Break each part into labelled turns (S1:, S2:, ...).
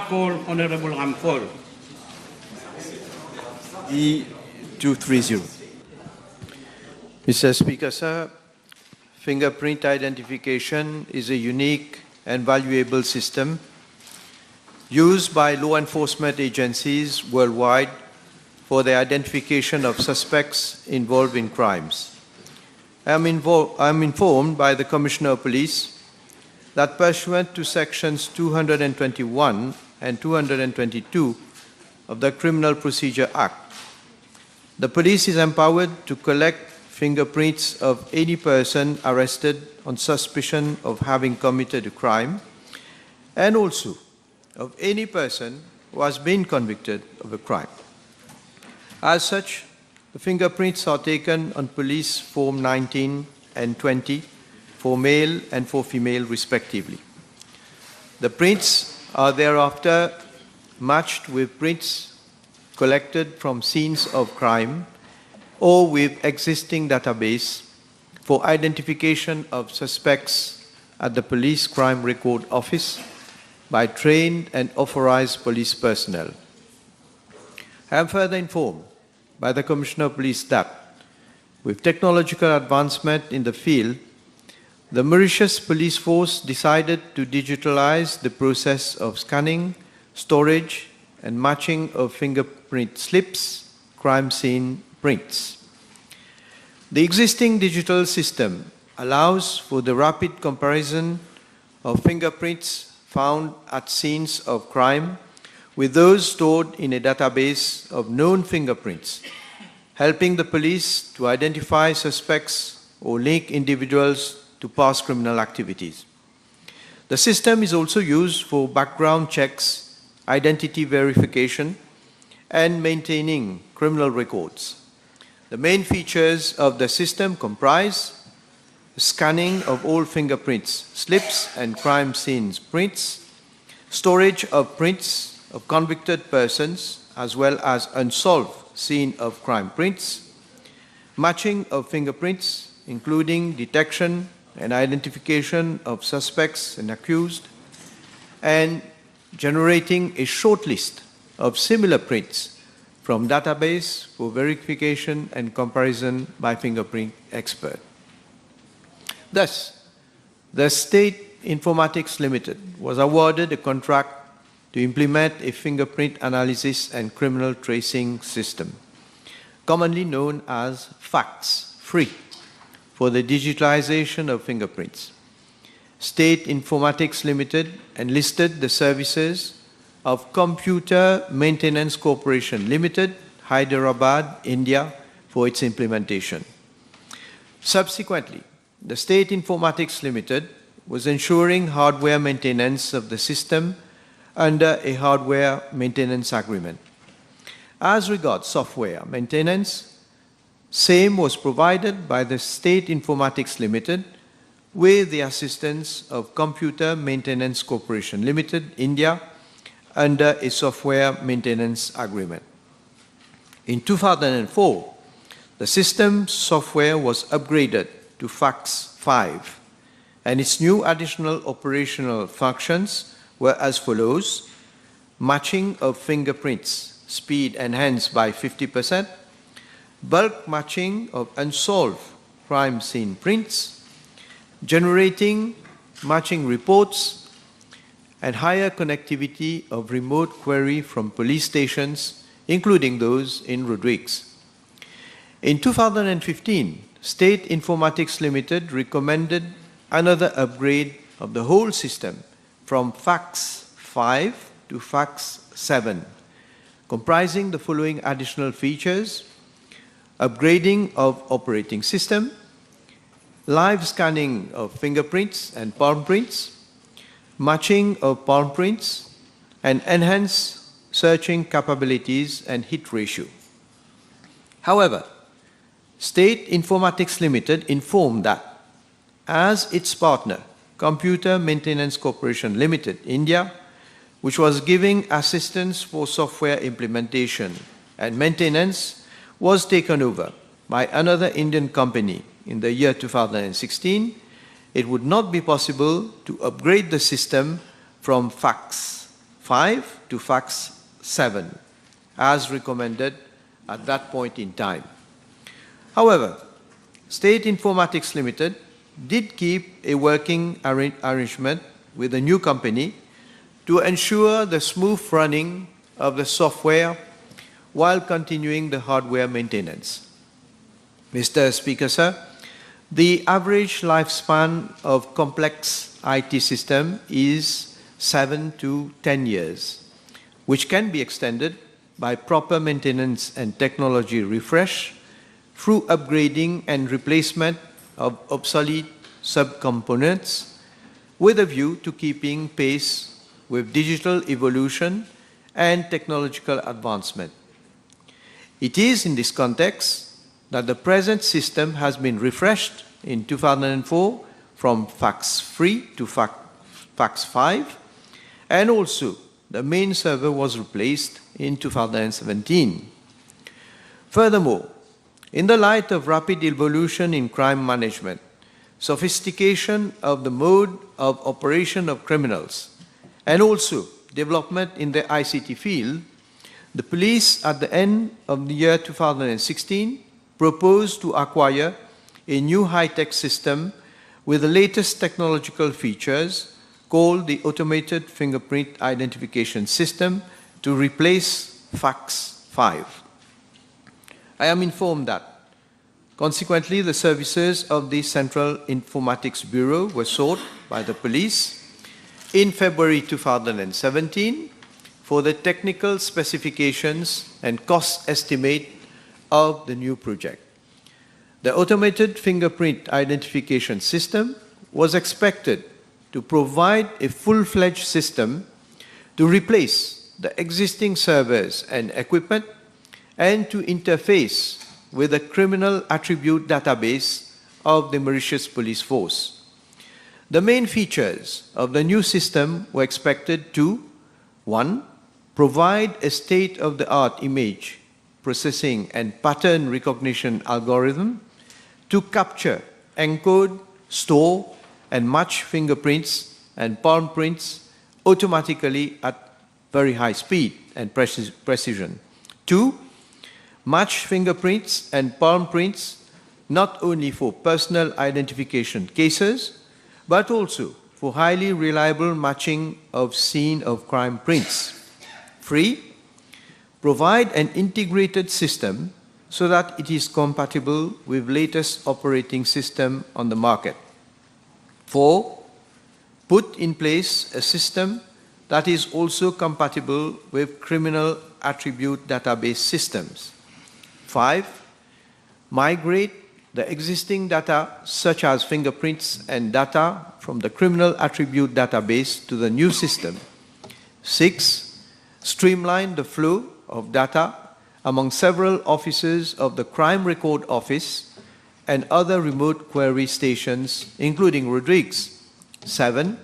S1: call Honorable Ramphal.
S2: E230. Mr. Speaker, sir, fingerprint identification is a unique and valuable system used by law enforcement agencies worldwide for the identification of suspects involved in crimes. I am informed by the Commissioner of Police that pursuant to sections 221 and 222 of the Criminal Procedure Act, the police is empowered to collect fingerprints of any person arrested on suspicion of having committed a crime, and also of any person who has been convicted of a crime. As such, the fingerprints are taken on Police Form 19 and 20 for male and for female respectively. The prints are thereafter matched with prints collected from scenes of crime or with existing database for identification of suspects at the Police Crime Record Office by trained and authorized police personnel. I am further informed by the Commissioner of Police that with technological advancement in the field, the Mauritius Police Force decided to digitalize the process of scanning, storage, and matching of fingerprint slips, crime scene prints. The existing digital system allows for the rapid comparison of fingerprints found at scenes of crime with those stored in a database of known fingerprints, helping the police to identify suspects or link individuals to past criminal activities. The system is also used for background checks, identity verification, and maintaining criminal records. The main features of the system comprise scanning of all fingerprints, slips, and crime scenes prints, storage of prints of convicted persons as well as unsolved scene of crime prints, matching of fingerprints, including detection and identification of suspects and accused, and generating a short list of similar prints from database for verification and comparison by fingerprint expert. Thus, the State Informatics Limited was awarded a contract to implement a fingerprint analysis and criminal tracing system, commonly known as FACS-free, for the digitalization of fingerprints. State Informatics Limited enlisted the services of Computer Maintenance Corporation Limited, Hyderabad, India, for its implementation. Subsequently, the State Informatics Limited was ensuring hardware maintenance of the system under a hardware maintenance agreement. As regards software maintenance, same was provided by the State Informatics Limited with the assistance of Computer Maintenance Corporation Limited, India, under a software maintenance agreement. In 2004, the system software was upgraded to FACS-5, and its new additional operational functions were as follows: matching of fingerprints, speed enhanced by 50%, bulk matching of unsolved crime scene prints, generating matching reports, and higher connectivity of remote query from police stations, including those in Rodrigues. In 2015, State Informatics Limited recommended another upgrade of the whole system from FACS-5 to FACS-7, comprising the following additional features: upgrading of operating system, live scanning of fingerprints and palm prints, matching of palm prints, and enhanced searching capabilities and hit ratio. However, State Informatics Limited informed that, as its partner, Computer Maintenance Corporation Limited, India, which was giving assistance for software implementation and maintenance, was taken over by another Indian company in the year 2016, it would not be possible to upgrade the system from 5 to fax 7, as recommended at that point in time. However, State Informatics Limited did keep a working arrangement with the new company to ensure the smooth running of the software while continuing the hardware maintenance. Mr. Speaker, sir, the average lifespan of complex IT system is 7 to 10 years, which can be extended by proper maintenance and technology refresh through upgrading and replacement of obsolete subcomponents with a view to keeping pace with digital evolution and technological advancement. It is in this context that the present system has been refreshed in 2004 from fax 3 to fax 5, and also the main server was replaced in 2017. Furthermore, in the light of rapid evolution in crime management, sophistication of the mode of operation of criminals, and also development in the ICT field, the police at the end of the year 2016 proposed to acquire a new high-tech system with the latest technological features called the Automated Fingerprint Identification System to replace fax 5. I am informed that, consequently, the services of the Central Informatics Bureau were sought by the police in February 2017 for the technical specifications and cost estimate of the new project. The Automated Fingerprint Identification System was expected to provide a full-fledged system to replace the existing servers and equipment and to interface with the criminal attribute database of the Mauritius Police Force. The main features of the new system were expected to: 1. Provide a state-of-the-art image processing and pattern recognition algorithm to capture, encode, store, and match fingerprints and palm prints automatically at very high speed and precision. 2. Match fingerprints and palm prints not only for personal identification cases, but also for highly reliable matching of scene of crime prints. 3. Provide an integrated system so that it is compatible with latest operating system on the market. 4. Put in place a system that is also compatible with criminal attribute database systems. 5. Migrate the existing data, such as fingerprints and data from the criminal attribute database to the new system. 6. Streamline the flow of data among several offices of the Crime Record Office and other remote query stations, including Rodrigues. 7.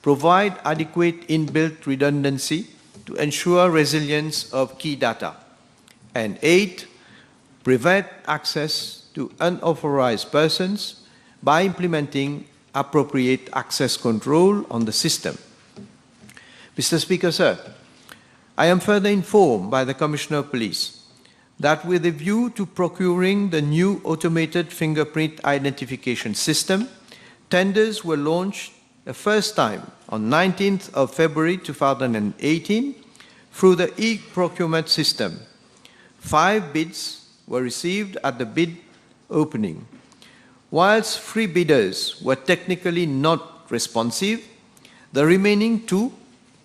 S2: Provide adequate inbuilt redundancy to ensure resilience of key data. And 8. Prevent access to unauthorized persons by implementing appropriate access control on the system. Mr. Speaker, sir, I am further informed by the Commissioner of Police that with a view to procuring the new automated fingerprint identification system, tenders were launched the first time on 19th of February 2018 through the e-procurement system. 5 bids were received at the bid opening. Whilst 3 bidders were technically not responsive, the remaining 2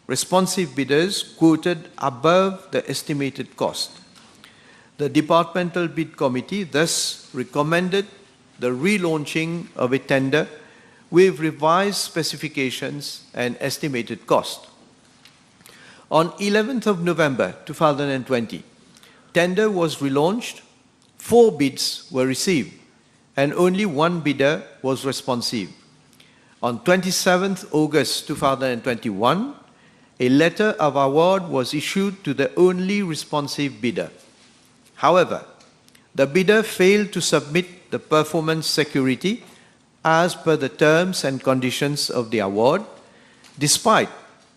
S2: responsive bidders quoted above the estimated cost. The Departmental Bid Committee thus recommended the relaunching of a tender with revised specifications and estimated cost. On 11th of November 2020, tender was relaunched, 4 bids were received, and only 1 bidder was responsive. On 27th August 2021, a letter of award was issued to the only responsive bidder. However, the bidder failed to submit the performance security as per the terms and conditions of the award, despite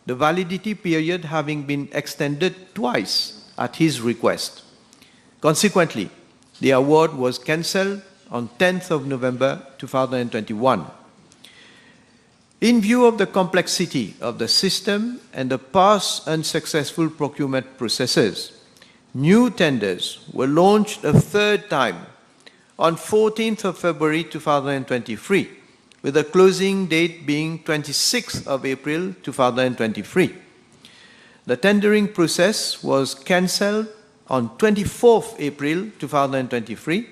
S2: the validity period having been extended twice at his request. Consequently, the award was cancelled on 10th of November 2021. In view of the complexity of the system and the past unsuccessful procurement processes, new tenders were launched a third time on 14th of February 2023, with the closing date being 26th of April 2023. The tendering process was cancelled on 24th April 2023,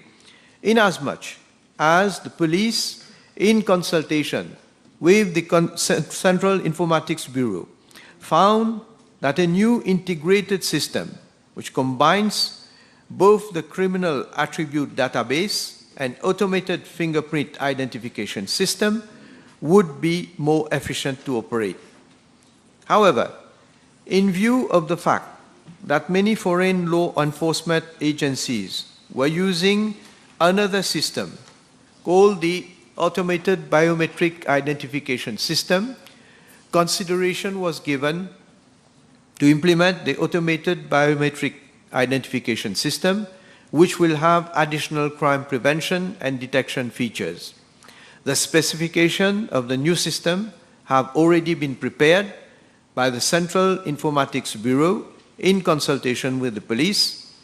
S2: inasmuch as the police, in consultation with the Central Informatics Bureau, found that a new integrated system, which combines both the criminal attribute database and automated fingerprint identification system, would be more efficient to operate. However, in view of the fact that many foreign law enforcement agencies were using another system called the Automated Biometric Identification System, consideration was given to implement the Automated Biometric Identification System, which will have additional crime prevention and detection features. The specification of the new system have already been prepared by the Central Informatics Bureau in consultation with the police.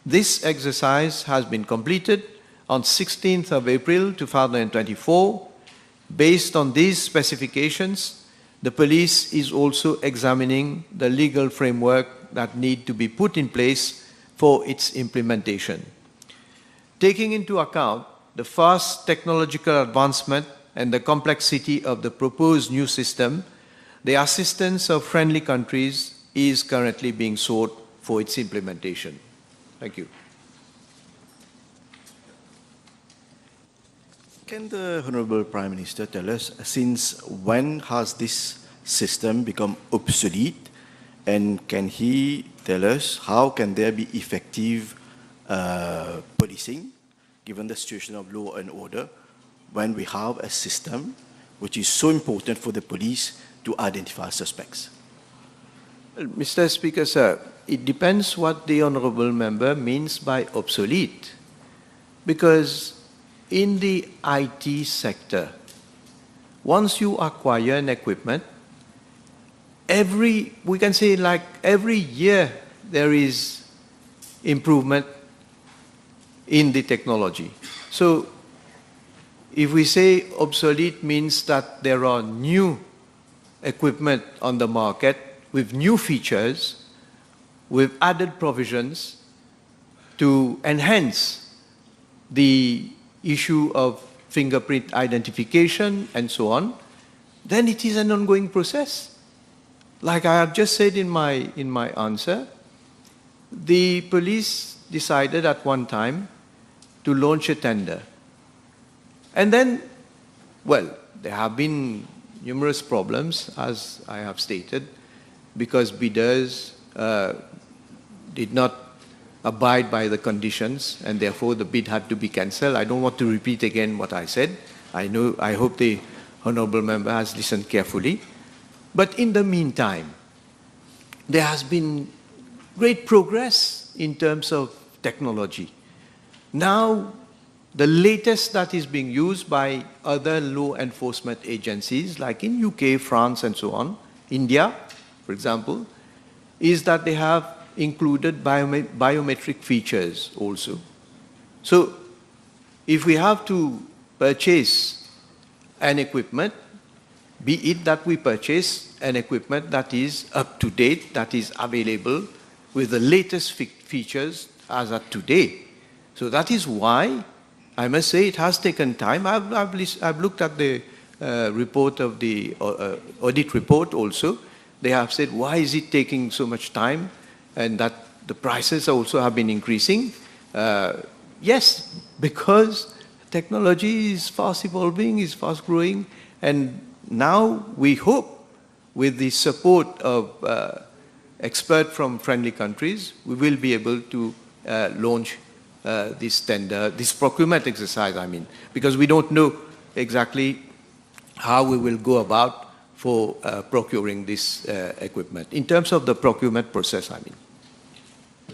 S2: This exercise has been completed on 16th of April 2024. Based on these specifications, the police is also examining the legal framework that need to be put in place for its implementation. Taking into account the fast technological advancement and the complexity of the proposed new system, the assistance of friendly countries is currently being sought for its implementation. Thank you.
S3: Can the Honorable Prime Minister tell us since when has this system become obsolete, and can he tell us how can there be effective policing given the situation of law and order when we have a system which is so important for the police to identify suspects?
S2: Well, Mr. Speaker, sir, it depends what the Honorable Member means by obsolete, because in the IT sector, once you acquire an equipment, we can say like every year there is improvement in the technology. So if we say obsolete means that there are new equipment on the market with new features, with added provisions to enhance the issue of fingerprint identification and so on, then it is an ongoing process. Like I have just said in my answer, the police decided at one time to launch a tender. And then, well, there have been numerous problems, as I have stated, because bidders did not abide by the conditions, and therefore the bid had to be cancelled. I don't want to repeat again what I said. I hope the Honourable Member has listened carefully. But in the meantime, there has been great progress in terms of technology. Now, the latest that is being used by other law enforcement agencies, like in UK, France, and so on, India, for example, is that they have included biometric features also. So, if we have to purchase an equipment, be it that we purchase an equipment that is up to date, that is available with the latest features as of today. So that is why I must say it has taken time. I've looked at the report of the audit report also. They have said, why is it taking so much time? And that the prices also have been increasing. Yes, because technology is fast evolving, is fast growing, and now we hope with the support of experts from friendly countries, we will be able to launch this tender, this procurement exercise, I mean, because we don't know exactly how we will go about for procuring this equipment. In terms of the procurement process, I mean.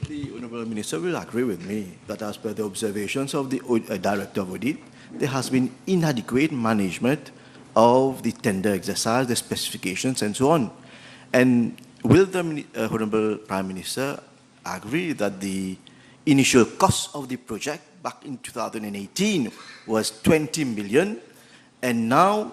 S3: The Honourable Minister will agree with me that as per the observations of the Director of Audit, there has been inadequate management of the tender exercise, the specifications and so on. And will the Honourable Prime Minister agree that the initial cost of the project back in 2018 was 20 million, and now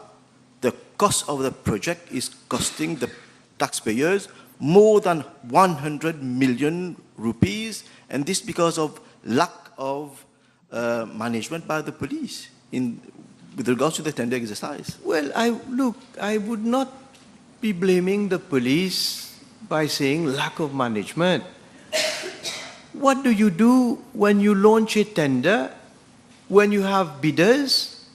S3: the cost of the project is costing the taxpayers more than 100 million rupees, and this because of lack of management by the police with regards to the tender exercise?
S2: Well, I would not be blaming the police by saying lack of management. What do you do when you launch a tender, when you have bidders,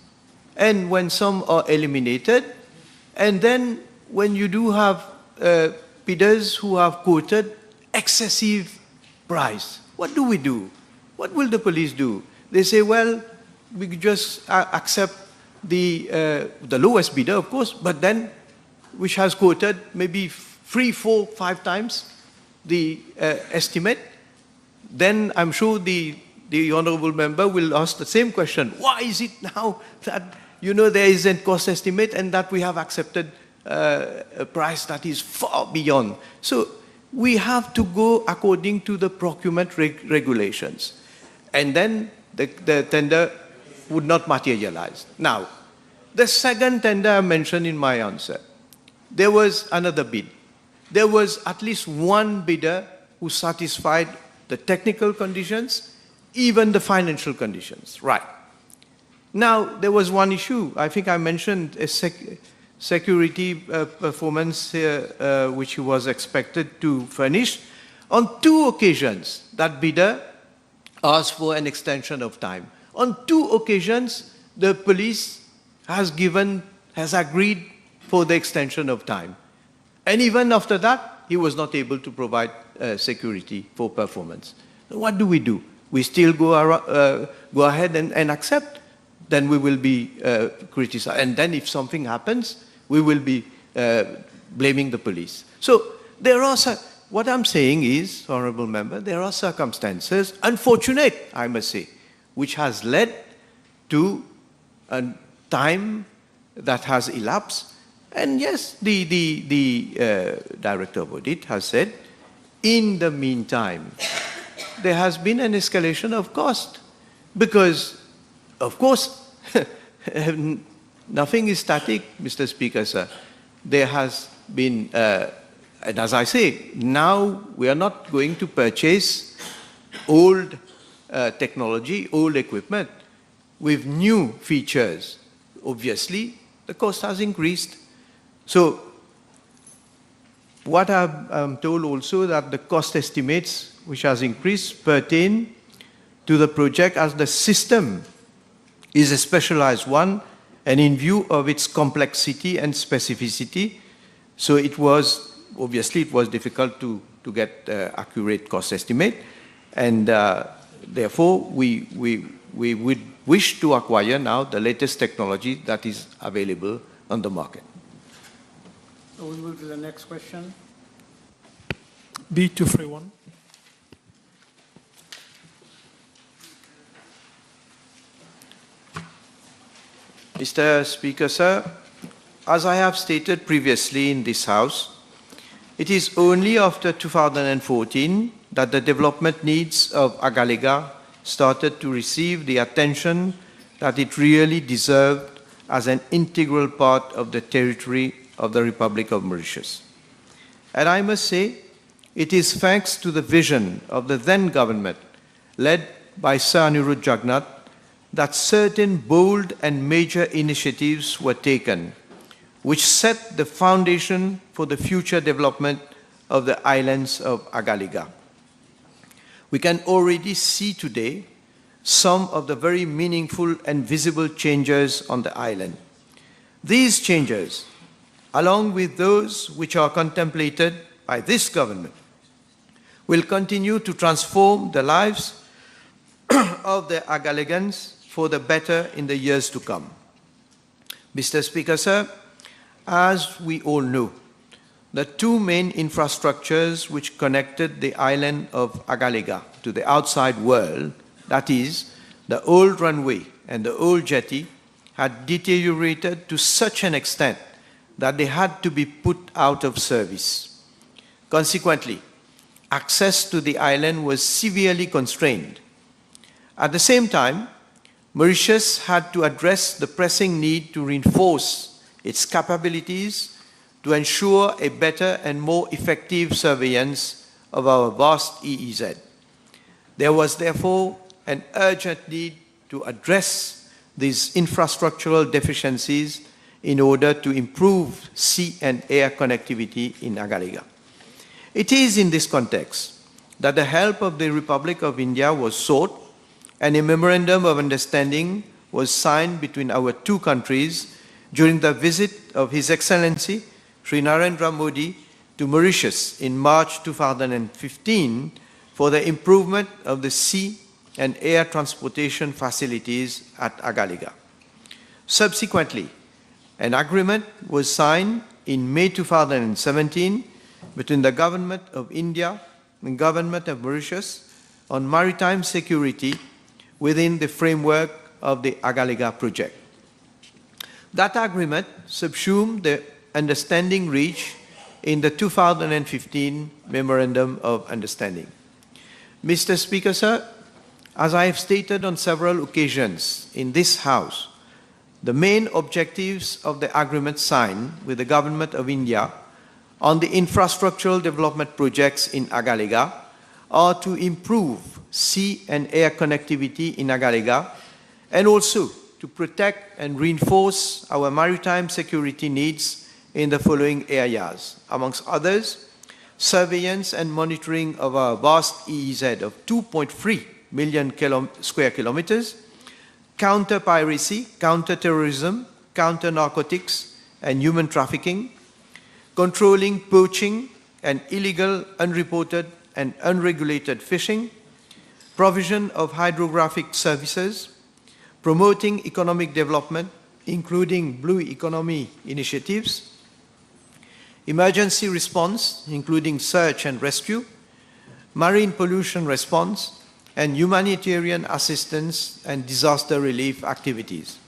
S2: and when some are eliminated, and then when you do have bidders who have quoted excessive price? What do we do? What will the police do? They say, well, we just accept the lowest bidder, of course, but then which has quoted maybe 3, 4, 5 times the estimate. Then I'm sure the honourable member will ask the same question. Why is it now that, there is a cost estimate and that we have accepted a price that is far beyond? So we have to go according to the procurement regulations. And then the tender would not materialize. Now, the second tender I mentioned in my answer, there was another bid. There was at least one bidder who satisfied the technical conditions, even the financial conditions. Right. Now, there was one issue. I think I mentioned a security performance which he was expected to furnish. On 2 occasions, that bidder asked for an extension of time. On 2 occasions, the police has agreed for the extension of time. And even after that, he was not able to provide security for performance. What do? We still go ahead and accept? Then we will be criticized. And then if something happens, we will be blaming the police. So there are, what I'm saying is, Honourable Member, there are circumstances, unfortunate, I must say, which has led to a time that has elapsed. And yes, the Director of Audit has said, in the meantime, there has been an escalation of cost. Because, of course, nothing is static, Mr. Speaker, sir. There has been, and as I say, now we are not going to purchase old technology, old equipment with new features. Obviously, the cost has increased. So, what I'm told also that the cost estimates which has increased pertain to the project as the system is a specialized one, and in view of its complexity and specificity, so it was, obviously it was difficult to get accurate cost estimate, and therefore we would wish to acquire now the latest technology that is available on the market.
S1: So we move to the next question.
S4: B231.
S2: Mr. Speaker, sir, as I have stated previously in this House, it is only after 2014 that the development needs of Agalega started to receive the attention that it really deserved as an integral part of the territory of the Republic of Mauritius. And I must say, it is thanks to the vision of the then government, led by Sir Anirudh Jagannath, that certain bold and major initiatives were taken, which set the foundation for the future development of the islands of Agalega. We can already see today some of the very meaningful and visible changes on the island. These changes, along with those which are contemplated by this government, will continue to transform the lives of the Agalegans for the better in the years to come. Mr. Speaker, sir, As we all know, the two main infrastructures which connected the island of Agalega to the outside world, that is, the old runway and the old jetty, had deteriorated to such an extent that they had to be put out of service. Consequently, access to the island was severely constrained. At the same time, Mauritius had to address the pressing need to reinforce its capabilities to ensure a better and more effective surveillance of our vast EEZ. There was therefore an urgent need to address these infrastructural deficiencies in order to improve sea and air connectivity in Agalega. It is in this context that the help of the Republic of India was sought and a memorandum of understanding was signed between our two countries during the visit of His Excellency Sri Narendra Modi to Mauritius in March 2015 for the improvement of the sea and air transportation facilities at Agalega. Subsequently, an agreement was signed in May 2017 between the Government of India and Government of Mauritius on maritime security within the framework of the Agalega project. That agreement subsumed the understanding reached in the 2015 Memorandum of Understanding. Mr. Speaker, sir, as I have stated on several occasions in this House, the main objectives of the agreement signed with the Government of India on the infrastructural development projects in Agalega are to improve sea and air connectivity in Agalega and also to protect and reinforce our maritime security needs in the following areas, amongst others, surveillance and monitoring of our vast EEZ of 2.3 million square kilometers, counter-piracy, counter-terrorism, counter-narcotics and human trafficking, controlling poaching and illegal, unreported and unregulated fishing, provision of hydrographic services, promoting economic development, including blue economy initiatives, emergency response, including search and rescue, marine pollution response, and humanitarian assistance and disaster relief activities.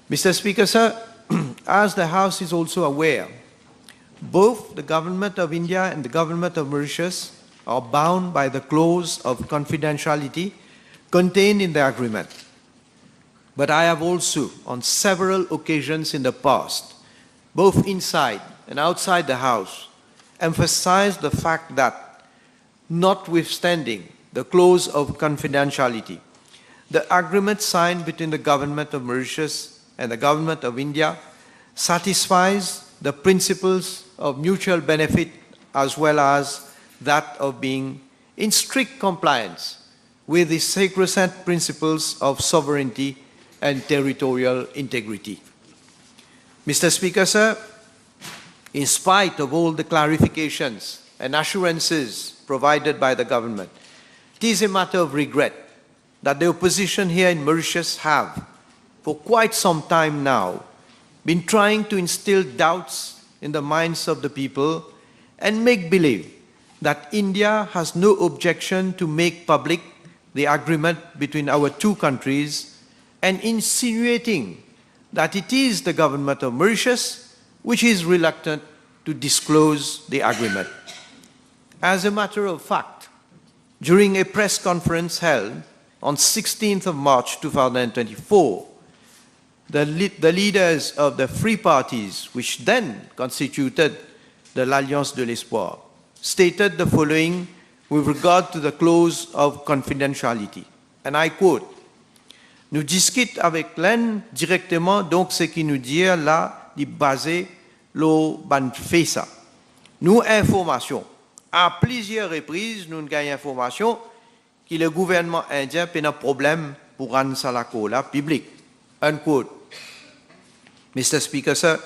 S2: Mr. Speaker, sir, as the House is also aware, both the Government of India and the Government of Mauritius are bound by the clause of confidentiality contained in the agreement. But I have also, on several occasions in the past, both inside and outside the House, emphasized the fact that, notwithstanding the clause of confidentiality, the agreement signed between the Government of Mauritius and the Government of India satisfies the principles of mutual benefit as well as that of being in strict compliance with the sacrosanct principles of sovereignty and territorial integrity. Mr. Speaker, sir, in spite of all the clarifications and assurances provided by the government, it is a matter of regret that the opposition here in Mauritius have, for quite some time now, been trying to instill doubts in the minds of the people and make believe that India has no objection to make public the agreement between our two countries and insinuating that it is the Government of Mauritius which is reluctant to disclose the agreement. As a matter of fact, during a press conference held on 16th of March 2024, the leaders of the three parties, which then constituted the l'Alliance de l'Espoir, stated the following with regard to the clause of confidentiality. And I quote, "Nous discutons avec l'un directement, donc ce qui nous dit là, de baser le ban fait ça. Nous information. À plusieurs reprises, nous avons information que le gouvernement indien a un problème pour rendre ça la cola public." Unquote. Mr. Speaker, sir,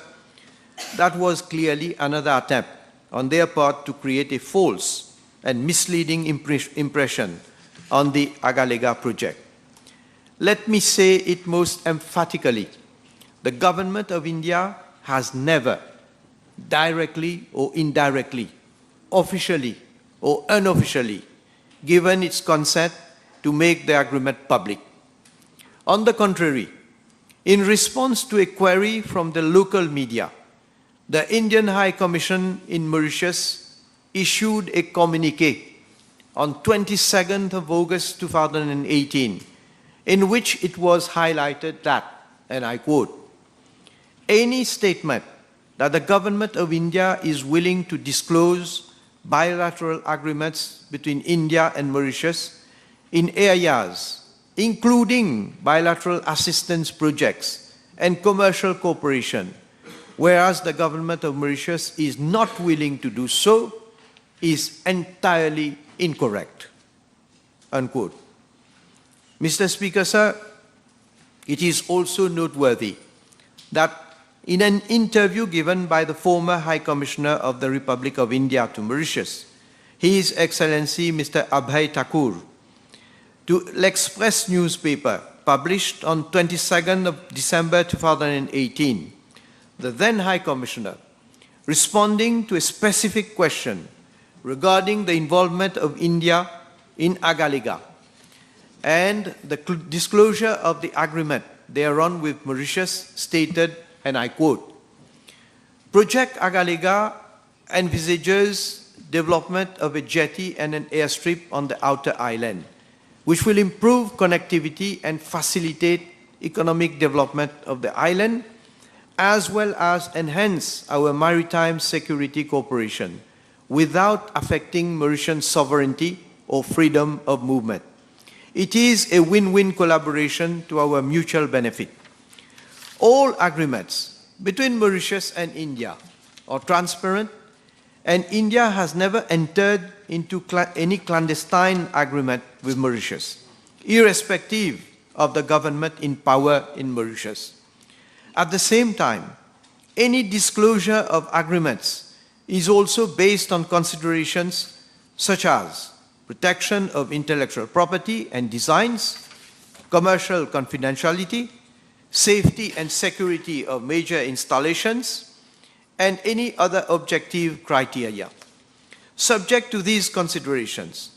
S2: that was clearly another attempt on their part to create a false and misleading impression on the Agalega project. Let me say it most emphatically. The Government of India has never, directly or indirectly, officially or unofficially, given its consent to make the agreement public. On the contrary, in response to a query from the local media, the Indian High Commission in Mauritius issued a communiqué on 22nd of August 2018, in which it was highlighted that, and I quote, any statement that the government of India is willing to disclose bilateral agreements between India and Mauritius in areas including bilateral assistance projects and commercial cooperation, whereas the government of Mauritius is not willing to do so, is entirely incorrect, unquote. Mr. Speaker, sir, it is also noteworthy that in an interview given by the former High Commissioner of the Republic of India to Mauritius, His Excellency Mr. Abhay Thakur, to L'Express newspaper, published on 22nd of December 2018, the then High Commissioner, responding to a specific question regarding the involvement of India in Agalega and the disclosure of the agreement thereon with Mauritius, stated, and I quote, Project Agalega envisages development of a jetty and an airstrip on the outer island, which will improve connectivity and facilitate economic development of the island, as well as enhance our maritime security cooperation without affecting Mauritian sovereignty or freedom of movement. It is a win-win collaboration to our mutual benefit. All agreements between Mauritius and India are transparent, and India has never entered into any clandestine agreement with Mauritius, irrespective of the government in power in Mauritius. At the same time, any disclosure of agreements is also based on considerations such as protection of intellectual property and designs, commercial confidentiality, safety and security of major installations, and any other objective criteria. Subject to these considerations,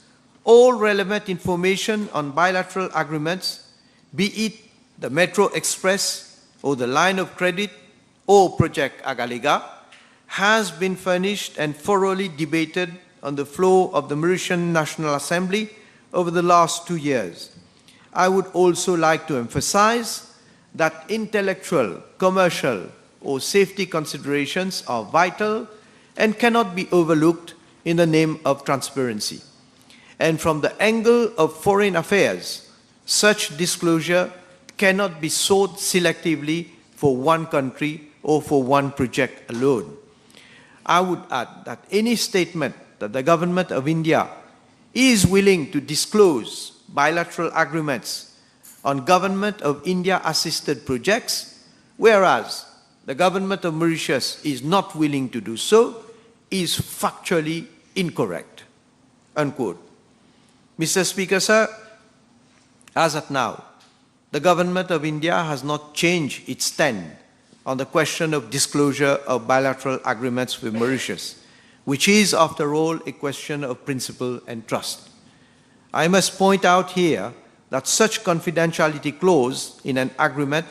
S2: all relevant information on bilateral agreements, be it the Metro Express or the line of credit or Project Agalega, has been furnished and thoroughly debated on the floor of the Mauritian National Assembly over the last 2 years. I would also like to emphasize that intellectual, commercial, or safety considerations are vital and cannot be overlooked in the name of transparency. And from the angle of foreign affairs, such disclosure cannot be sought selectively for one country or for one project alone. I would add that any statement that the government of India is willing to disclose bilateral agreements on government of India assisted projects, whereas the government of Mauritius is not willing to do so, is factually incorrect, unquote. Mr. Speaker, sir, as at now, the government of India has not changed its stand on the question of disclosure of bilateral agreements with Mauritius, which is, after all, a question of principle and trust. I must point out here that such confidentiality clause in an agreement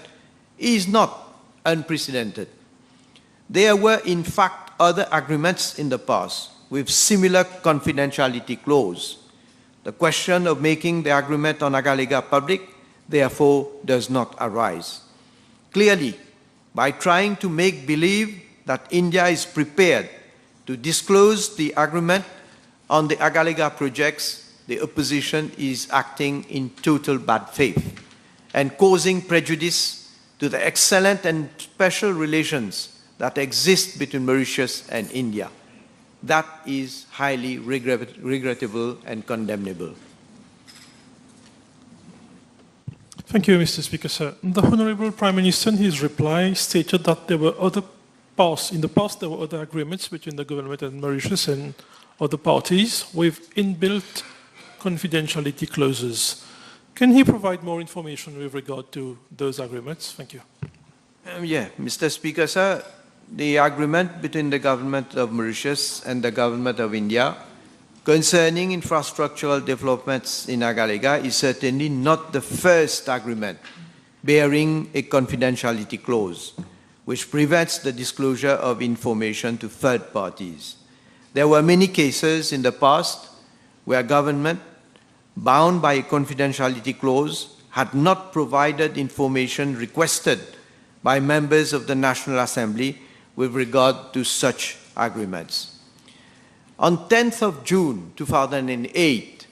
S2: is not unprecedented. There were, in fact, other agreements in the past with similar confidentiality clause. The question of making the agreement on Agalega public, therefore, does not arise. Clearly, by trying to make believe that India is prepared to disclose the agreement on the Agalega projects, the opposition is acting in total bad faith and causing prejudice to the excellent and special relations that exist between Mauritius and India. That is highly regrettable and condemnable.
S4: Thank you, Mr. Speaker, sir. The Honorable Prime Minister, in his reply, stated that there were in the past there were other agreements between the government and Mauritius and other parties with inbuilt confidentiality clauses. Can he provide more information with regard to those agreements? Thank you.
S2: Yeah, Mr. Speaker, sir, the agreement between the government of Mauritius and the government of India concerning infrastructural developments in Agalega is certainly not the first agreement bearing a confidentiality clause, which prevents the disclosure of information to third parties. There were many cases in the past where government, bound by a confidentiality clause, had not provided information requested by members of the National Assembly with regard to such agreements. On 10th of June 2008,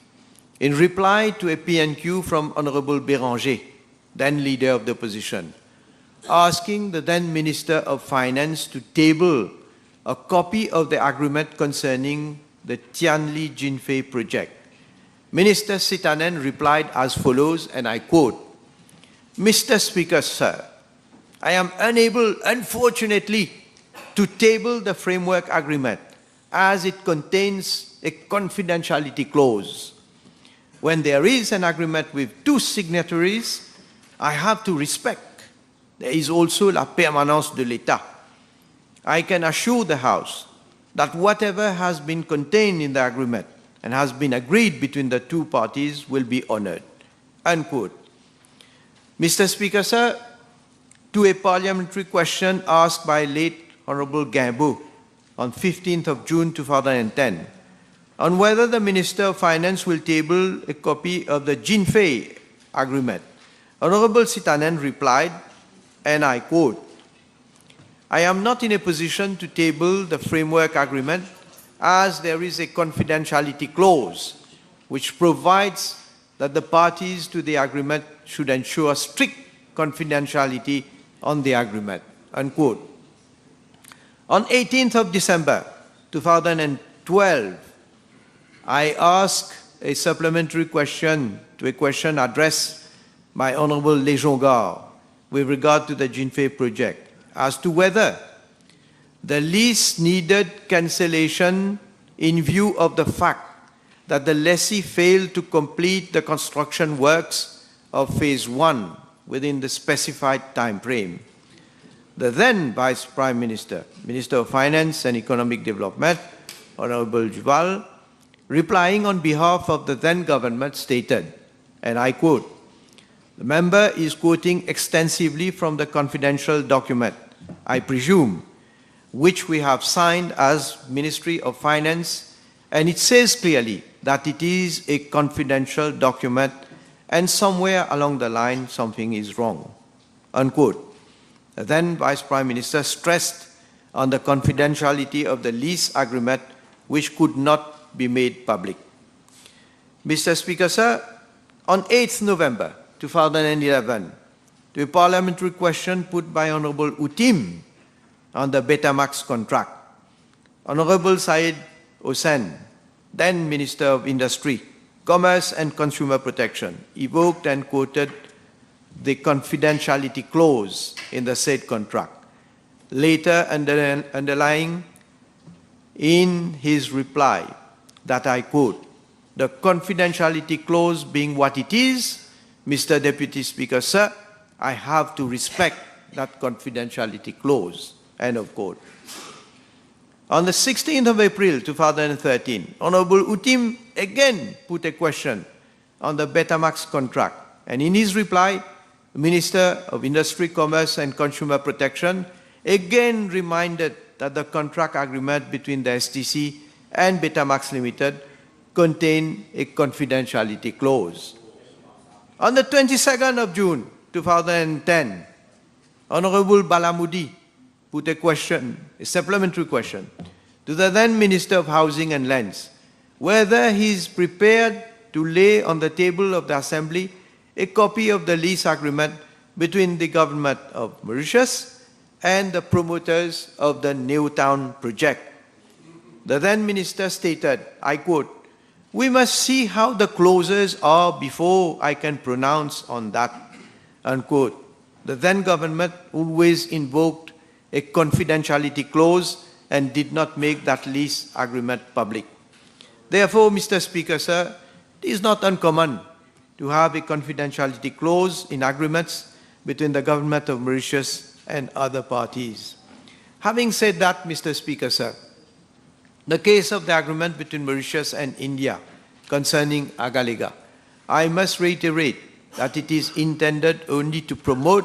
S2: in reply to a PNQ from Honorable Béranger, then leader of the opposition, asking the then Minister of Finance to table a copy of the agreement concerning the Tianli Jinfei project, Minister Sitanen replied as follows, and I quote, "Mr. Speaker, sir, I am unable, unfortunately, to table the framework agreement as it contains a confidentiality clause. When there is an agreement with two signatories, I have to respect. There is also la permanence de l'État. I can assure the House that whatever has been contained in the agreement and has been agreed between the two parties will be honored." Unquote. Mr. Speaker, sir, to a parliamentary question asked by late Honorable Gambo on 15th of June 2010 on whether the Minister of Finance will table a copy of the Jinfei agreement, Honorable Sitanen replied, and I quote, "I am not in a position to table the framework agreement as there is a confidentiality clause which provides that the parties to the agreement should ensure strict confidentiality on the agreement." Unquote. On 18th of December 2012, I asked a supplementary question to a question addressed by Honorable Lejongar with regard to the Jinfei project as to whether the least needed cancellation in view of the fact that the lessee failed to complete the construction works of Phase 1 within the specified time frame. The then Vice Prime Minister, Minister of Finance and Economic Development, Honorable Juval, replying on behalf of the then government stated, and I quote, "The member is quoting extensively from the confidential document, I presume, which we have signed as Ministry of Finance, and it says clearly that it is a confidential document and somewhere along the line something is wrong." Unquote. The then Vice Prime Minister stressed on the confidentiality of the lease agreement which could not be made public. Mr. Speaker, sir, on 8th November 2011, to a parliamentary question put by Honorable Utim on the Betamax contract, Honorable Said Hossain, then Minister of Industry, Commerce and Consumer Protection, evoked and quoted the confidentiality clause in the said contract, later underlying in his reply that I quote, "The confidentiality clause being what it is, Mr. Deputy Speaker, sir, I have to respect that confidentiality clause." End of quote. On the 16th of April 2013, Honorable Utim again put a question on the Betamax contract, and in his reply, the Minister of Industry, Commerce and Consumer Protection again reminded that the contract agreement between the STC and Betamax Limited contained a confidentiality clause. On the 22nd of June 2010, Honorable Balamudi put a question, a supplementary question, to the then Minister of Housing and Lands, whether he is prepared to lay on the table of the Assembly a copy of the lease agreement between the government of Mauritius and the promoters of the Newtown project. The then minister stated, I quote, "We must see how the clauses are before I can pronounce on that," unquote. The then government always invoked a confidentiality clause and did not make that lease agreement public. Therefore, Mr. Speaker, sir, it is not uncommon to have a confidentiality clause in agreements between the government of Mauritius and other parties. Having said that, Mr. Speaker, sir, the case of the agreement between Mauritius and India concerning Agalega, I must reiterate that it is intended only to promote,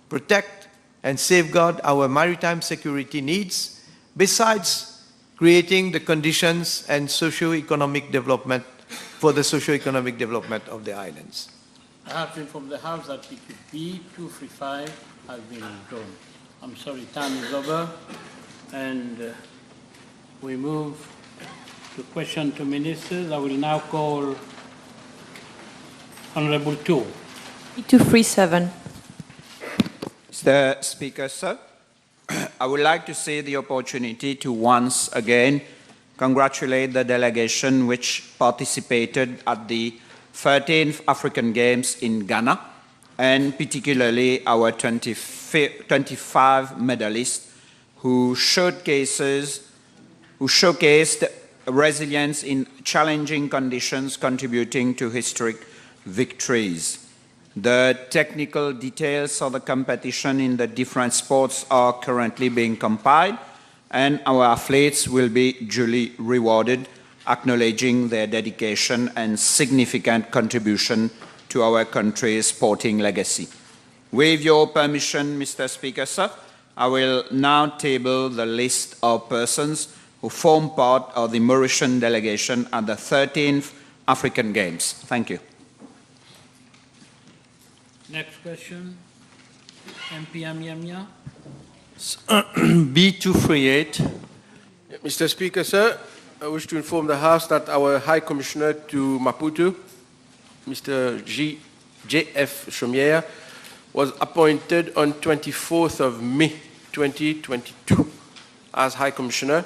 S2: protect, and safeguard our maritime security needs, besides creating the conditions and socio-economic development for the socio-economic development of the islands.
S1: I have to inform the House that B235 has been withdrawn. I'm sorry, time is over, and we move to question to ministers. I will now call Honorable Tu.
S5: B237.
S6: Mr. Speaker, sir, I would like to seize the opportunity to once again congratulate the delegation which participated at the 13th African Games in Ghana, and particularly our 25 medalists who showcased resilience in challenging conditions, contributing to historic victories. The technical details of the competition in the different sports are currently being compiled, and our athletes will be duly rewarded, acknowledging their dedication and significant contribution to our country's sporting legacy. With your permission, Mr. Speaker, sir, I will now table the list of persons who form part of the Mauritian delegation at the 13th African Games. Thank you.
S1: Next question, MP Amiamia.
S7: B238. Mr. Speaker, sir, I wish to inform the House that our High Commissioner to Maputo, Mr. J.F. Chomier, was appointed on 24th of May 2022 as High Commissioner.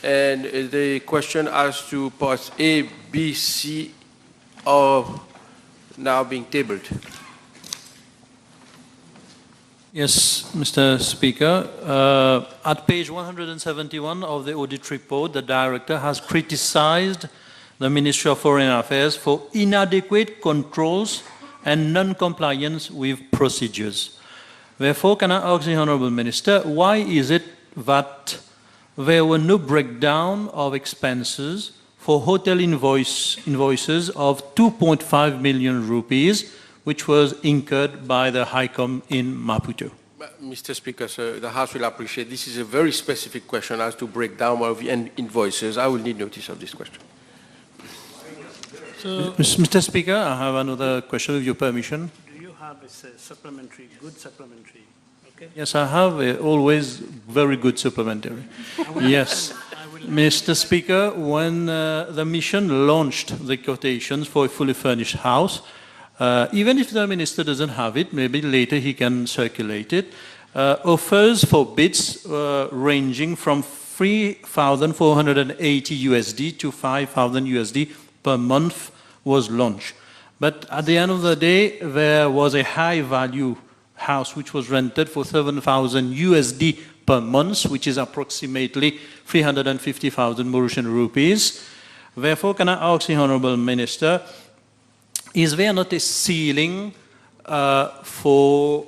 S7: And the question as to parts A, B, C are now being tabled.
S8: Yes, Mr. Speaker. At page 171 of the audit report, the Director has criticized the Ministry of Foreign Affairs for inadequate controls and non-compliance with procedures. Therefore, can I ask the Honourable Minister, why is it that there were no breakdown of expenses for hotel invoices of 2.5 million rupees, which was incurred by the HICOM in Maputo?
S7: Mr. Speaker, sir, the House will appreciate this is a very specific question as to breakdown of invoices. I will need notice of this question.
S1: So,
S8: Mr. Speaker, I have another question with your permission.
S1: do you have a supplementary, good supplementary? Okay.
S8: Yes, I have always very good supplementary. Yes. Mr. Speaker, when the mission launched the quotations for a fully furnished house, even if the Minister doesn't have it, maybe later he can circulate it, offers for bids ranging from 3,480 USD to 5,000 USD per month was launched. But at the end of the day, there was a high value house which was rented for 7,000 USD per month, which is approximately 350,000 Mauritian rupees. Therefore, can I ask the Honourable Minister, is there not a ceiling for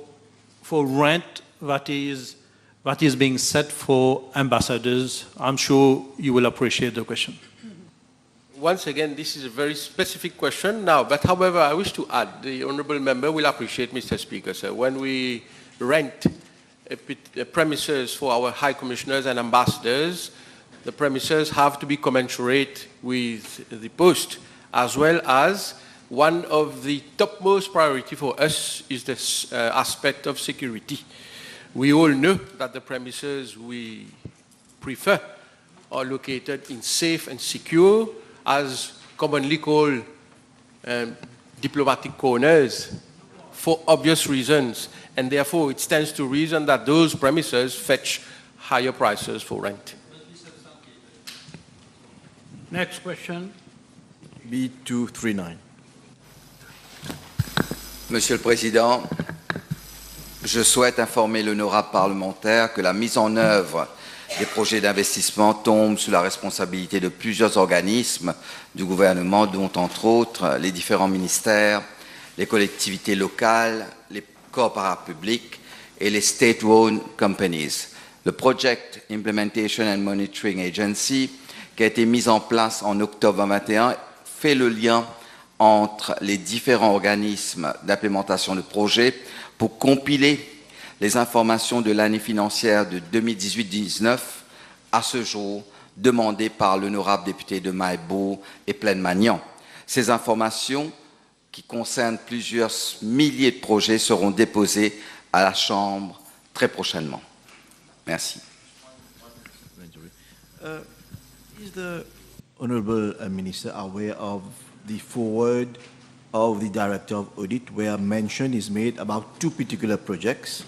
S8: rent that is being set for ambassadors? I'm sure you will appreciate the question.
S7: Once again, this is a very specific question now, but however, I wish to add, the Honourable Member will appreciate, Mr. Speaker, sir, when we rent premises for our High Commissioners and ambassadors, the premises have to be commensurate with the post, as well as one of the topmost priority for us is this aspect of security. We all know that the premises we prefer are located in safe and secure, as commonly called diplomatic corners, for obvious reasons, and therefore it stands to reason that those premises fetch higher prices for rent.
S1: Next question.
S3: B239.
S9: Monsieur le Président, je souhaite informer l'honorable parlementaire que la mise en œuvre des projets d'investissement tombe sous la responsabilité de plusieurs organismes du gouvernement, dont entre autres les différents ministères, les collectivités locales, les corps parapublics et les state-owned companies. Le Project Implementation and Monitoring Agency, qui a été mis en place en octobre 2021, fait le lien entre les différents organismes d'implémentation de projets pour compiler les informations de l'année financière de 2018-19 à ce jour, demandées par l'honorable député de Maïbo et Plaine-Magnan. Ces informations, qui concernent plusieurs milliers de projets, seront déposées à la Chambre très prochainement. Merci.
S3: Is the Honourable Minister aware of the forward of the Director of Audit where mention is made about two particular projects?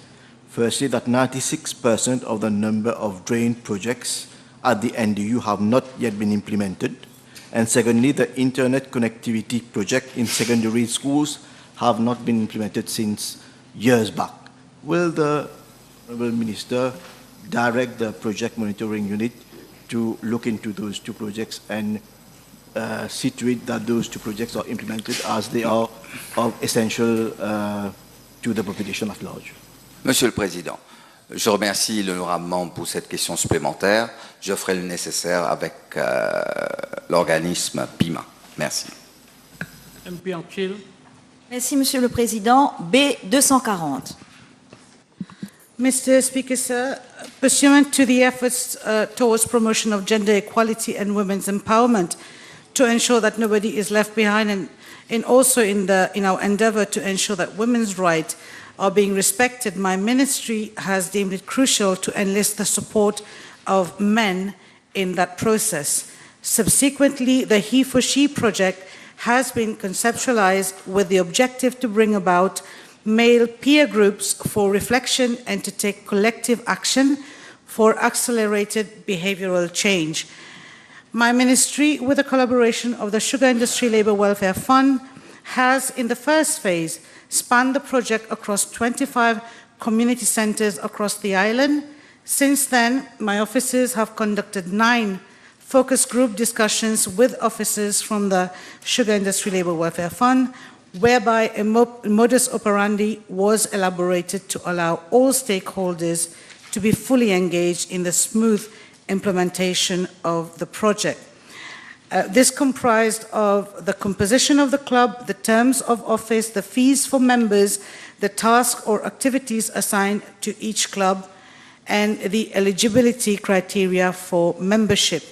S3: Firstly, that 96% of the number of drain projects at the NDU have not yet been implemented. And secondly, the internet connectivity project in secondary schools have not been implemented since years back. Will the Honourable Minister direct the project monitoring unit to look into those two projects and see to it that those two projects are implemented as they are of essential to the population at large?
S9: Monsieur le Président, je remercie l'honorable membre pour cette question supplémentaire. Je ferai le nécessaire avec l'organisme PIMA. Merci.
S1: MP Anquil.
S5: Merci, Monsieur le Président. B 240.
S10: Mr. Speaker, sir, pursuant to the efforts towards promotion of gender equality and women's empowerment to ensure that nobody is left behind and also in our endeavor to ensure that women's rights are being respected, my ministry has deemed it crucial to enlist the support of men in that process. Subsequently, the He for She project has been conceptualized with the objective to bring about male peer groups for reflection and to take collective action for accelerated behavioral change. My ministry, with the collaboration of the Sugar Industry Labour Welfare Fund, has in the first phase spanned the project across 25 community centres across the island. Since then, my offices have conducted 9 focus group discussions with officers from the Sugar Industry Labour Welfare Fund, whereby a modus operandi was elaborated to allow all stakeholders to be fully engaged in the smooth implementation of the project. This comprised of the composition of the club, the terms of office, the fees for members, the tasks or activities assigned to each club, and the eligibility criteria for membership.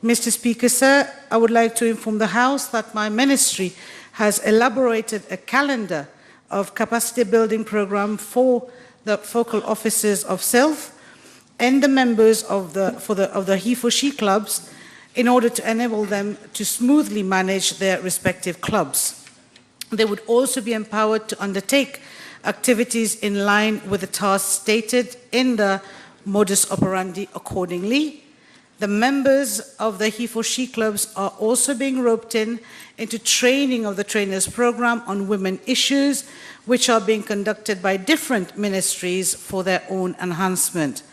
S10: Mr. Speaker, sir, I would like to inform the House that my ministry has elaborated a calendar of capacity building program for the focal offices of SELF and the members of the He for She clubs in order to enable them to smoothly manage their respective clubs. They would also be empowered to undertake activities in line with the tasks stated in the modus operandi accordingly. The members of the He for She clubs are also being roped into training of the trainers program on women issues, which are being conducted by different ministries for their own enhancement.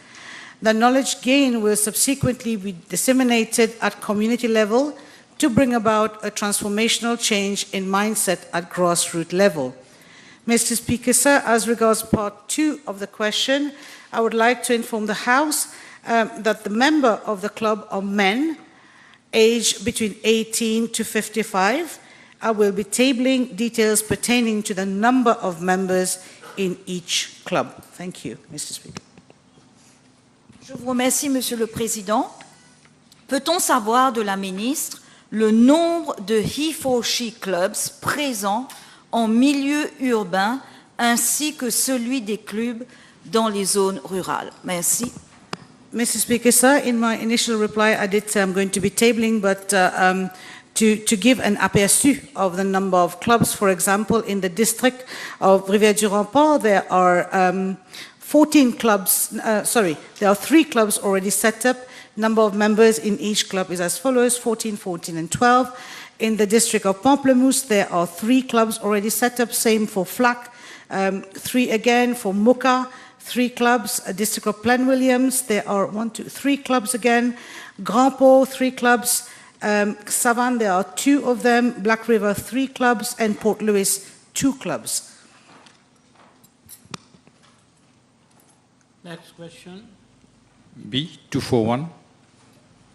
S10: The knowledge gained will subsequently be disseminated at community level to bring about a transformational change in mindset at grassroots level. Mr. Speaker, sir, as regards part 2 of the question, I would like to inform the House that the member of the club are men aged between 18 to 55. I will be tabling details pertaining to the number of members in each club. Thank you, Mr. Speaker.
S5: Je vous remercie, Monsieur le Président. Peut-on savoir de la ministre le nombre de He for She clubs présents en milieu urbain ainsi que celui des clubs dans les zones rurales? Merci.
S10: Mr. Speaker, sir, in my initial reply, I did say I'm going to be tabling, but to give an aperçu of the number of clubs, for example, in the district of Rivière-du-Rempart, there are 14 clubs, there are 3 clubs already set up. Number of members in each club is as follows, 14, 14, and 12. In the district of Pamplemousse, there are 3 clubs already set up, same for Flac, 3 again for Moka, 3 clubs, district of Plaine-Williams, there are 3 clubs again, Grand Port, 3 clubs, Savane, there are 2 of them, Black River, 3 clubs, and Port Louis, 2 clubs.
S1: Next question.
S11: B241.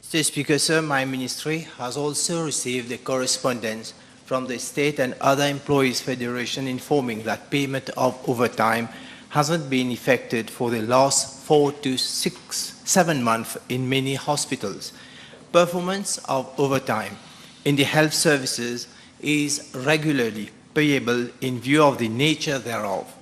S2: Mr. Speaker, sir, my ministry has also received a correspondence from the State and Other Employees Federation informing that payment of overtime hasn't been effected for the last 4 to 7 months in many hospitals. Performance of overtime in the health services is regularly payable in view of the nature thereof.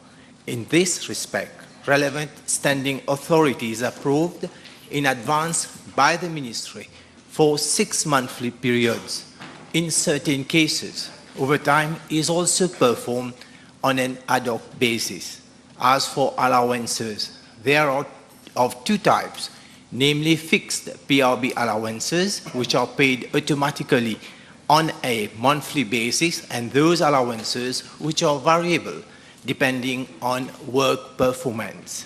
S2: In this respect, relevant standing authorities approved in advance by the ministry for 6 monthly periods. In certain cases, overtime is also performed on an ad hoc basis. As for allowances, there are of 2 types, namely fixed PRB allowances, which are paid automatically on a monthly basis, and those allowances which are variable depending on work performance.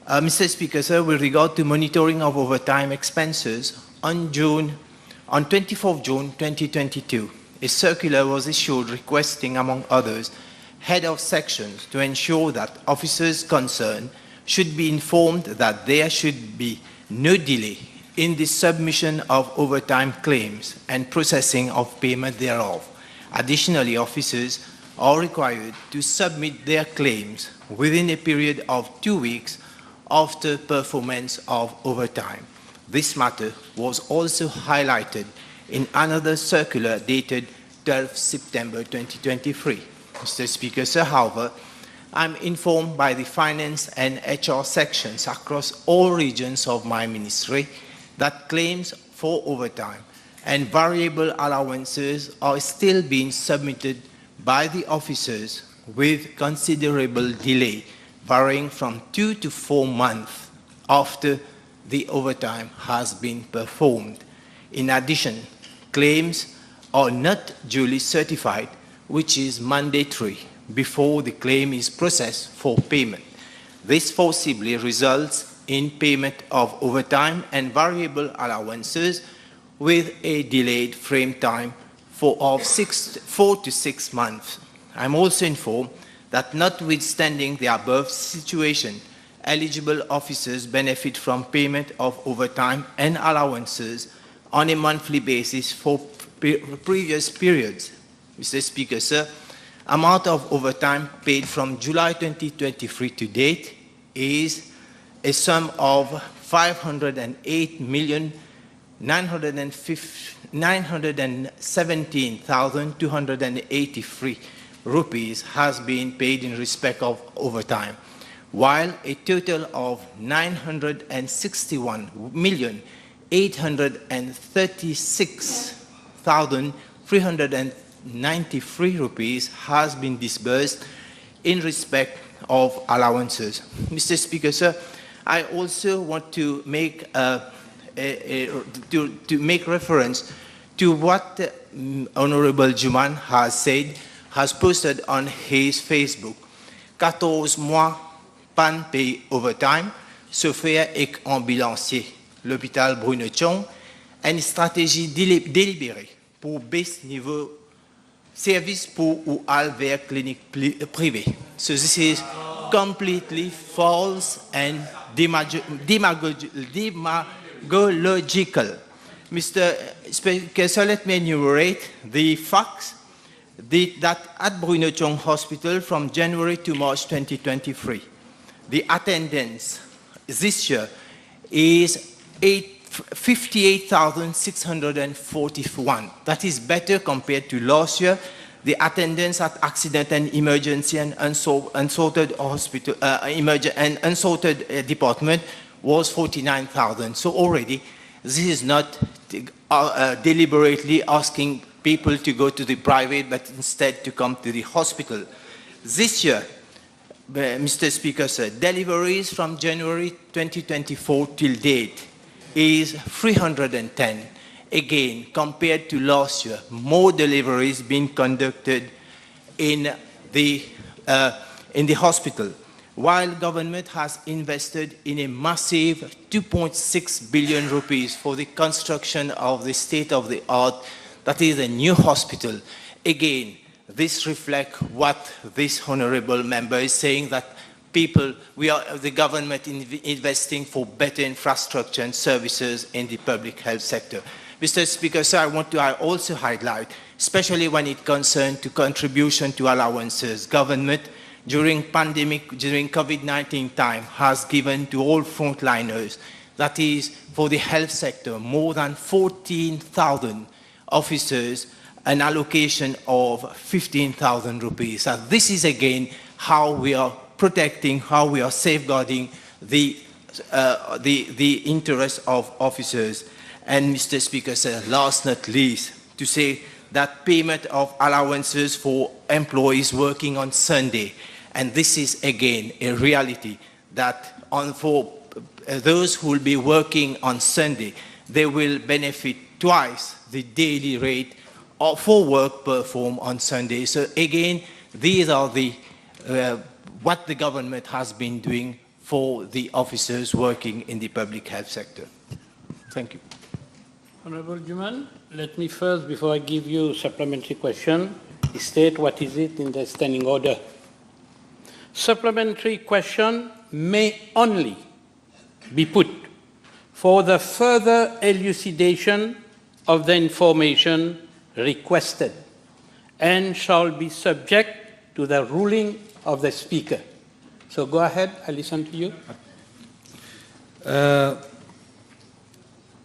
S2: Mr. Speaker, sir, with regard to monitoring of overtime expenses, on 24 June 2022, a circular was issued requesting, among others, head of sections to ensure that officers concerned should be informed that there should be no delay in the submission of overtime claims and processing of payment thereof. Additionally, officers are required to submit their claims within a period of 2 weeks after performance of overtime. This matter was also highlighted in another circular dated 12 September 2023. Mr. Speaker, sir, however, I'm informed by the finance and HR sections across all regions of my ministry that claims for overtime and variable allowances are still being submitted by the officers with considerable delay, varying from 2 to 4 months after the overtime has been performed. In addition, claims are not duly certified, which is mandatory before the claim is processed for payment. This forcibly results in payment of overtime and variable allowances with a delayed frame time of 4 to 6 months. I'm also informed that notwithstanding the above situation, eligible officers benefit from payment of overtime and allowances on a monthly basis for previous periods. Mr. Speaker, sir, amount of overtime paid from July 2023 to date is a sum of 508,917,283 rupees has been paid in respect of overtime, while a total of 961,836,393 rupees has been disbursed in respect of allowances. Mr. Speaker, sir, I also want to make make reference to what Honorable Juman has posted on his Facebook. 14 mois pan pay overtime, chauffeur et ambulancier, l'hôpital Bruno-Tchong, une stratégie délibérée pour baisse niveau service pour ou al vers clinique privée. So this is completely false and demagogical. Mr. Speaker, so let me enumerate the facts that at Bruno-Tchong Hospital from January to March 2023, the attendance this year is 58,641. That is better compared to last year. The attendance at accident and emergency and unsorted hospital, and unsorted department was 49,000. So already, this is not deliberately asking people to go to the private, but instead to come to the hospital. This year, Mr. Speaker, sir, deliveries from January 2024 till date is 310. Again, compared to last year, more deliveries being conducted in the hospital, while government has invested in a massive 2.6 billion rupees for the construction of the state-of-the-art, that is a new hospital. Again, this reflects what this honorable member is saying, that
S11: the government investing for better infrastructure and services in the public health sector. Mr. Speaker, sir, I want to also highlight, especially when it concerns to contribution to allowances, government during COVID-19 time has given to all frontliners, that is for the health sector, more than 14,000 officers, an allocation of 15,000 rupees. So this is again how we are protecting, how we are safeguarding the interests of officers. And Mr. Speaker, sir, last not least, to say that payment of allowances for employees working on Sunday, and this is again a reality that for those who will be working on Sunday, they will benefit twice the daily rate for work performed on Sunday. So again, these are the what the government has been doing for the officers working in the public health sector. Thank you.
S1: Honorable Juman, let me first, before I give you a supplementary question, state what is it in the standing order. Supplementary question may only be put for the further elucidation of the information requested and shall be subject to the ruling of the Speaker. So go ahead, I listen to you.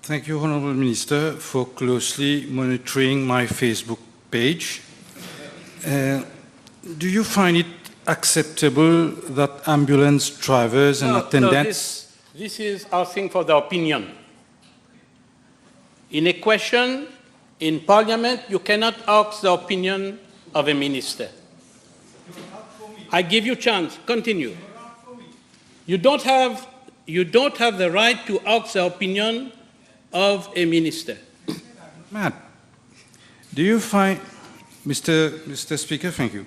S12: Thank you, Honourable Minister, for closely monitoring my Facebook page. Do you find it acceptable that ambulance drivers and attendants...
S1: No, this is asking for the opinion. In a question in Parliament, you cannot ask the opinion of a minister. I give you a chance. Continue. You don't have the right to ask the opinion of a minister.
S12: Matt, do you find, Mr. Speaker, thank you.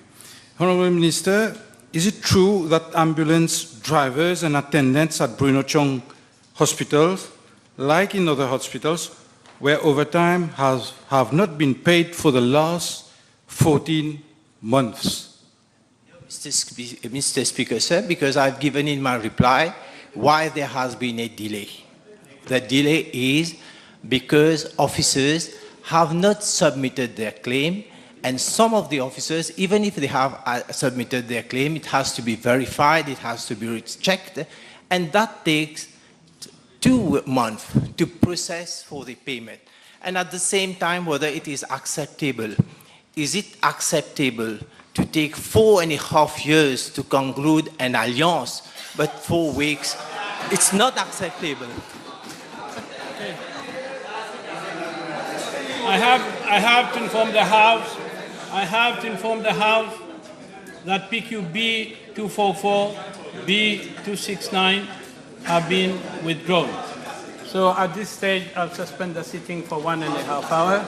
S12: Honourable Minister, is it true that ambulance drivers and attendants at Bruno Chong hospitals, like in other hospitals, where overtime have not been paid for the last 14 months?
S11: Mr. Speaker, sir, because I've given in my reply why there has been a delay. The delay is because officers have not submitted their claim, and some of the officers, even if they have submitted their claim, it has to be verified, it has to be checked, and that takes 2 months to process for the payment. And at the same time, whether it is acceptable. Is it acceptable to take 4.5 years to conclude an alliance, but 4 weeks? It's not acceptable.
S1: Okay. I have to inform the House. I have to inform the House that PQB 244, B 269 have been withdrawn. So at this stage, I'll suspend the sitting for 1.5 hours.